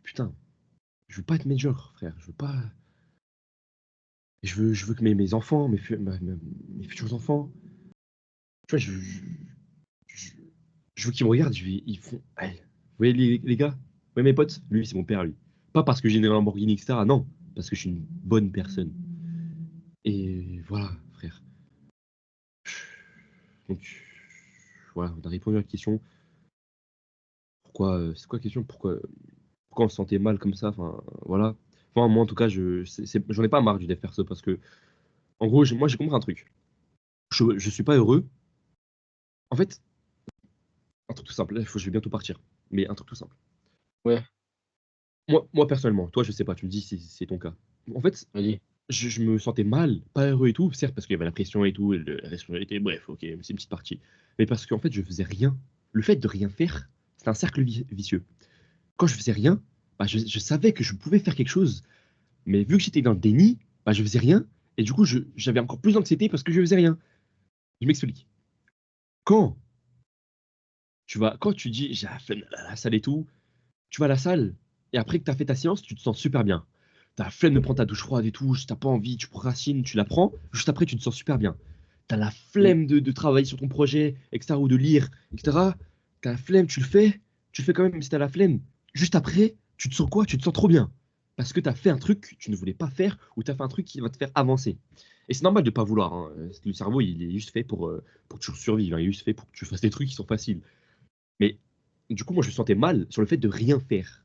putain, je veux pas être médiocre, frère. Je veux pas. Je veux que mes enfants, mes futurs enfants, tu vois, je, je veux qu'ils me regardent, ils font. Allez, vous voyez les gars? Vous voyez mes potes? Lui, c'est mon père, lui. Pas parce que j'ai une Lamborghini, etc. Non, parce que je suis une bonne personne. Et voilà, frère. Donc, voilà, on a répondu à la question. C'est quoi la question? Pourquoi on se sentait mal comme ça? Enfin, voilà. Enfin, moi, en tout cas, j'en ai pas marre du dev perso parce que, en gros, moi, j'ai compris un truc. Je suis pas heureux. En fait, un truc tout simple. Là, je vais bientôt partir. Mais un truc tout simple. Ouais, Moi personnellement, toi, je sais pas, tu me dis si c'est ton cas. En fait, vas-y. je me sentais mal, pas heureux et tout, certes parce qu'il y avait la pression et tout, et la responsabilité, bref, ok, c'est une petite partie. Mais parce qu'en fait, je faisais rien. Le fait de rien faire, c'est un cercle vicieux. Quand je faisais rien, bah, je savais que je pouvais faire quelque chose, mais vu que j'étais dans le déni, bah, je faisais rien, et du coup, j'avais encore plus d'anxiété parce que je faisais rien. Je m'explique. Quand quand tu dis, j'ai la flemme d'aller à la salle et tout, tu vas à la salle, et après que tu as fait ta séance, tu te sens super bien. T'as la flemme de prendre ta douche froide et tout, t'as pas envie, tu procrastines, tu la prends, juste après tu te sens super bien. T'as la Mm. flemme de travailler sur ton projet, etc., ou de lire, etc. T'as la flemme, tu le fais quand même, mais si t'as la flemme, juste après, tu te sens quoi? Tu te sens trop bien. Parce que t'as fait un truc que tu ne voulais pas faire, ou t'as fait un truc qui va te faire avancer. Et c'est normal de pas vouloir, hein. Le cerveau, il est juste fait pour que tu survives, hein. Il est juste fait pour que tu fasses des trucs qui sont faciles. Mais du coup, moi, je me sentais mal sur le fait de rien faire,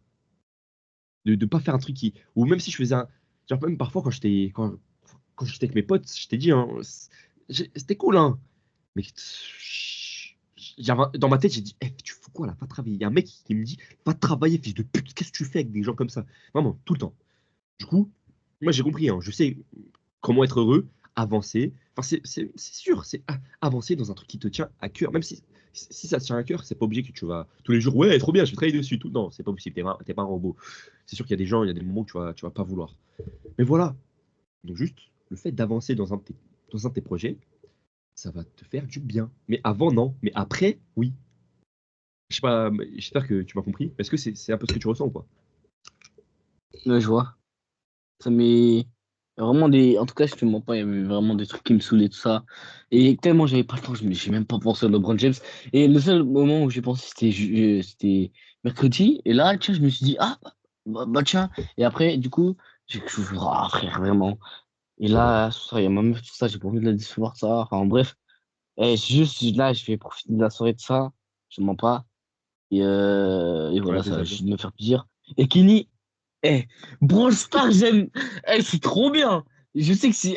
de pas faire un truc qui, ou même si je faisais un, genre même parfois quand j'étais avec mes potes, je t'ai dit, hein, c'était cool, hein, mais dans ma tête, j'ai dit, eh, tu fous quoi là, va travailler. Il y a un mec qui me dit, va travailler, fils de pute, qu'est-ce que tu fais avec des gens comme ça? Vraiment, tout le temps. Du coup, moi j'ai compris, hein, je sais comment être heureux, avancer. Enfin, c'est sûr, c'est avancer dans un truc qui te tient à cœur. Même si ça te tient à cœur, c'est pas obligé que tu vas tous les jours, ouais, trop bien, je vais travailler dessus. Tout. Non, c'est pas possible, t'es pas un robot. C'est sûr qu'il y a des gens, il y a des moments que tu vas pas vouloir. Mais voilà, donc juste le fait d'avancer dans un de tes projets, ça va te faire du bien. Mais avant, non. Mais après, oui. Je sais pas, j'espère que tu m'as compris. Est-ce que c'est un peu ce que tu ressens ou pas? Ouais, je vois. Ça m'est. Vraiment en tout cas, je te mens pas, il y avait vraiment des trucs qui me saoulaient, tout ça. Et tellement j'avais pas le temps, j'ai même pas pensé à LeBron James. Et le seul moment où j'ai pensé, c'était mercredi. Et là, tiens, je me suis dit, ah, tiens. Et après, du coup, ah, frère, vraiment. Et là, ce soir, il y a ma meuf, tout ça, j'ai pas envie de la décevoir, ça. Enfin, bref. Et juste là, je vais profiter de la soirée de ça. Je mens pas. Et Ouais, voilà, ça, déshabille. je vais me faire plaisir. Et Kenny, eh, Brawl Stars, j'aime. Eh, c'est trop bien. Je sais que c'est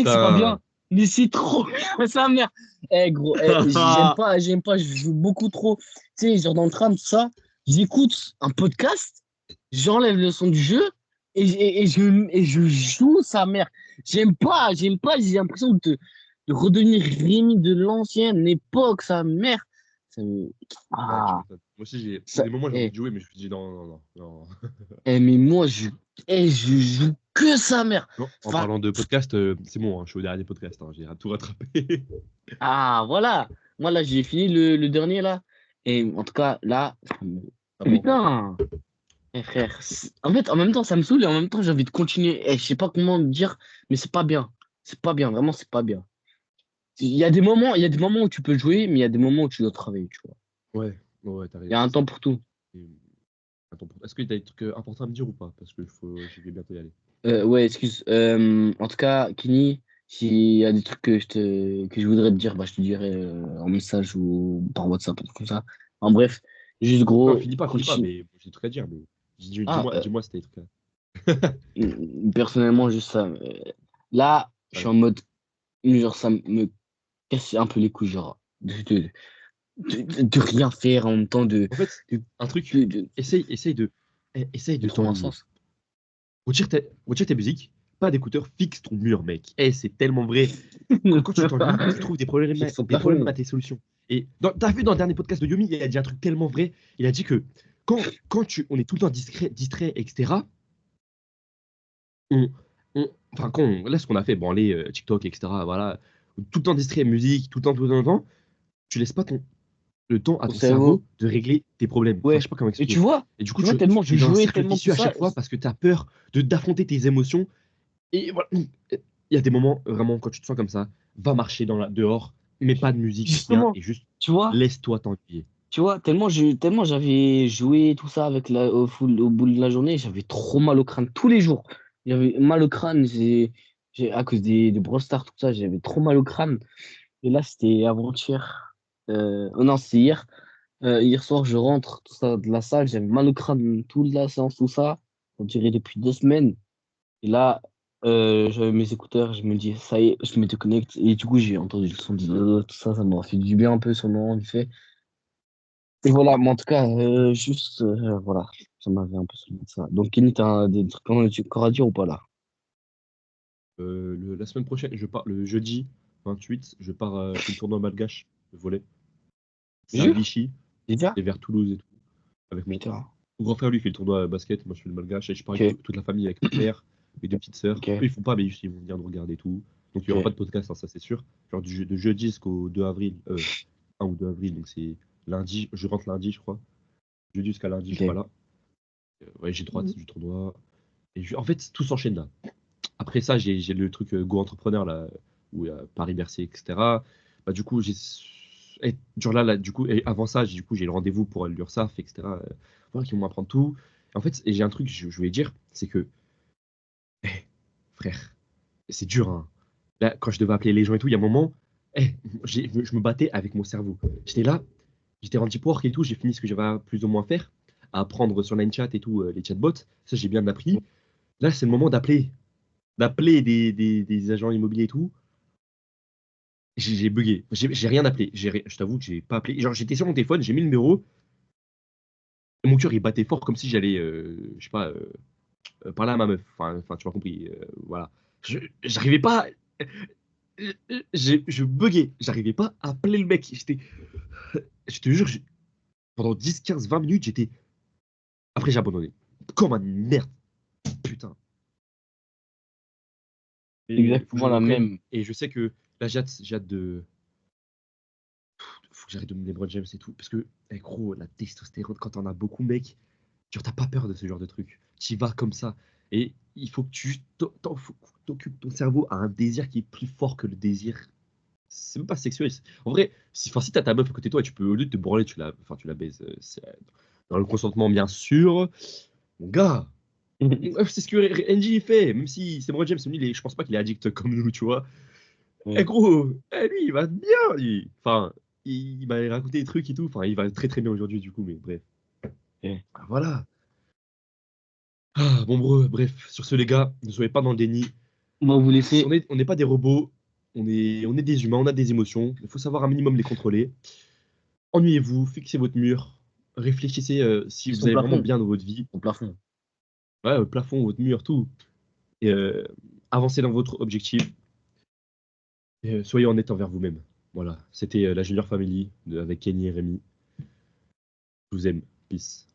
pas bien, Putain. mais c'est trop bien, sa mère. Eh, gros, j'aime pas, je joue beaucoup trop. Tu sais, genre dans le tram, tout ça, j'écoute un podcast, j'enlève le son du jeu et je joue sa mère. J'aime pas, j'ai l'impression de redevenir Rémi de l'ancienne époque, sa mère. Ça me- Ouais, tu Ah, m'étonnes. Moi aussi, il y a ça, des moments où j'ai envie eh, de jouer, mais je me suis dit non, non, non, non. mais moi, je joue que sa mère. Non, en Enfin, parlant de podcast, c'est bon, hein, je suis au dernier podcast, hein, j'ai tout rattrapé. ah, voilà. Moi, là, j'ai fini le dernier, là. Et en tout cas, là, Ah, pas encore. putain, frère. En fait, en même temps, ça me saoule et en même temps, j'ai envie de continuer. Je sais pas comment dire, mais c'est pas bien. C'est pas bien, vraiment, c'est pas bien. Il y a des moments où tu peux jouer, mais il y a des moments où tu dois travailler, tu vois. Ouais, ouais, Il y a un temps pour tout. et- attends, est-ce que tu as des trucs importants à me dire ou pas? Parce que je vais bientôt y aller. Ouais, excuse. En tout cas, Kini, s'il y a des trucs que je voudrais te dire, bah, je te dirai en message ou par WhatsApp, un truc comme ça. En bref, juste Non, gros, finis pas, continue. mais j'ai des trucs à dire. Mais Ah, dis-moi si t'as des trucs personnellement, juste ça. Là, je suis Allez. en mode, genre, ça me casse un peu les couilles, genre, de rien faire en même temps, En fait, de, un truc, de essaye de trouver un t'ennuyer. sens. Retire tes musiques, pas d'écouteurs, fixe ton mur, mec. C'est tellement vrai. Quand tu t'ennuies, tu trouves Fixe son des problèmes plafond. à tes solutions. Et t'as vu dans le dernier podcast de Yomi, il a dit un truc tellement vrai. Il a dit que on est tout le temps distrait, etc., on, enfin, là, ce qu'on a fait, branler TikTok, etc., voilà, tout le temps distrait, musique, tout le temps, tu laisses pas le temps à Ton ton cerveau. cerveau de régler tes problèmes. Enfin, je Ouais. sais pas comment Et expliquer. Et du coup, tu vois, tellement je es dans un jouais, cercle tellement tout vicieux à ça. chaque fois parce que tu as peur d'affronter tes émotions. Et voilà, il y a des moments, vraiment, quand tu te sens comme ça, va marcher dehors, mais pas de musique, rien, Justement, et juste tu vois, laisse-toi t'ennuyer. tellement j'avais joué tout ça avec au bout de la journée, j'avais trop mal au crâne tous les jours. J'avais mal au crâne, à cause des Brawl Stars, tout ça, j'avais trop mal au crâne. Et là, c'était avant-hier. Oh non, c'est hier. Hier soir, je rentre tout ça de la salle, j'avais mal au crâne toute la séance, tout ça. Ça durait depuis 2 semaines. Et là, j'avais mes écouteurs, je me dis, ça y est, je me déconnecte. Et du coup, j'ai entendu le son tout ça, ça m'a fait du bien un peu sur le moment, vite fait. Et voilà, mais en tout cas, voilà, ça m'avait un peu soulevé de ça. Donc, Kenny, t'as des trucs encore à dire ou pas là? La semaine prochaine, le jeudi 28, je pars, je fais le tournoi malgache de volley. C'est à Jure? Vichy, Déjà? et vers Toulouse et tout, avec Putain. mon grand frère, lui, fait le tournoi basket, moi je fais le malgache, et je pars avec Ok, toute la famille, avec ma mère, mes deux petites sœurs. ok, Eux, ils font pas, mais juste, ils vont venir nous regarder et tout. Donc il n'y aura pas de ok, podcast, hein, ça c'est sûr. Genre de jeudi jusqu'au 2 avril, 1 ou 2 avril, donc c'est lundi, je rentre lundi, je crois. Jeudi jusqu'à lundi, je suis pas ok. là. Ouais, j'ai droit du tournoi. En fait, tout s'enchaîne là. Après ça, j'ai le truc Go Entrepreneur là, où il y a Paris-Bercy, etc. Bah, du coup, genre du coup, et avant ça, du coup, j'ai le rendez-vous pour l'URSSAF, etc. Voilà, qui vont m'apprendre tout. En fait, et j'ai un truc que je voulais dire, c'est que, eh, frère, c'est dur, hein. Là, quand je devais appeler les gens et tout, il y a un moment, je me battais avec mon cerveau. J'étais là, j'étais en deep work et tout, j'ai fini ce que j'avais à plus ou moins faire, à apprendre sur LineChat et tout, les chatbots. Ça, j'ai bien appris. Là, c'est le moment d'appeler des agents immobiliers et tout. J'ai bugué. J'ai rien appelé. Je t'avoue que j'ai pas appelé. Genre, j'étais sur mon téléphone, j'ai mis le numéro, et mon cœur il battait fort comme si j'allais, je sais pas, parler à ma meuf. Enfin, tu m'as compris. Voilà. J'arrivais pas. Je buguais. J'arrivais pas à appeler le mec. Je te jure, pendant 10, 15, 20 minutes, j'étais. Après, j'ai abandonné. Comme une merde. Putain. Et faut que je Exactement la reprenne. même. Et je sais que là, j'ai hâte de. Faut que j'arrête de me LeBron James et tout. Parce que, gros, la testostérone, quand t'en as beaucoup, mec, genre, t'as pas peur de ce genre de truc. T'y vas comme ça. Et il faut que faut que t'occupes ton cerveau à un désir qui est plus fort que le désir. C'est même pas sexuel. En vrai, si t'as ta meuf à côté de toi, tu peux, au lieu de te branler, tu la baises. Dans le consentement, bien sûr. Mon gars, c'est ce que NJ fait, même si c'est moi, James, lui, je pense pas qu'il est addict comme nous, tu vois. Eh Ouais. gros, lui, il va bien, lui. Enfin, il m'a raconté des trucs et tout. Enfin, il va très très bien aujourd'hui, du coup, mais bref. Ouais. Ah, voilà. Ah, bon, bref, sur ce, les gars, ne soyez pas dans le déni. On va vous laisser. On n'est pas des robots, on est des humains, on a des émotions. Il faut savoir un minimum les contrôler. Ennuyez-vous, fixez votre mur, réfléchissez si C'est vous son allez vraiment plafond. bien dans votre vie. Son plafond. Ouais, votre plafond, votre mur, tout. Et avancez dans votre objectif. Et, soyez honnête envers vous-même. Voilà, c'était la Junior Family avec Kenny et Rémi. Je vous aime. Peace.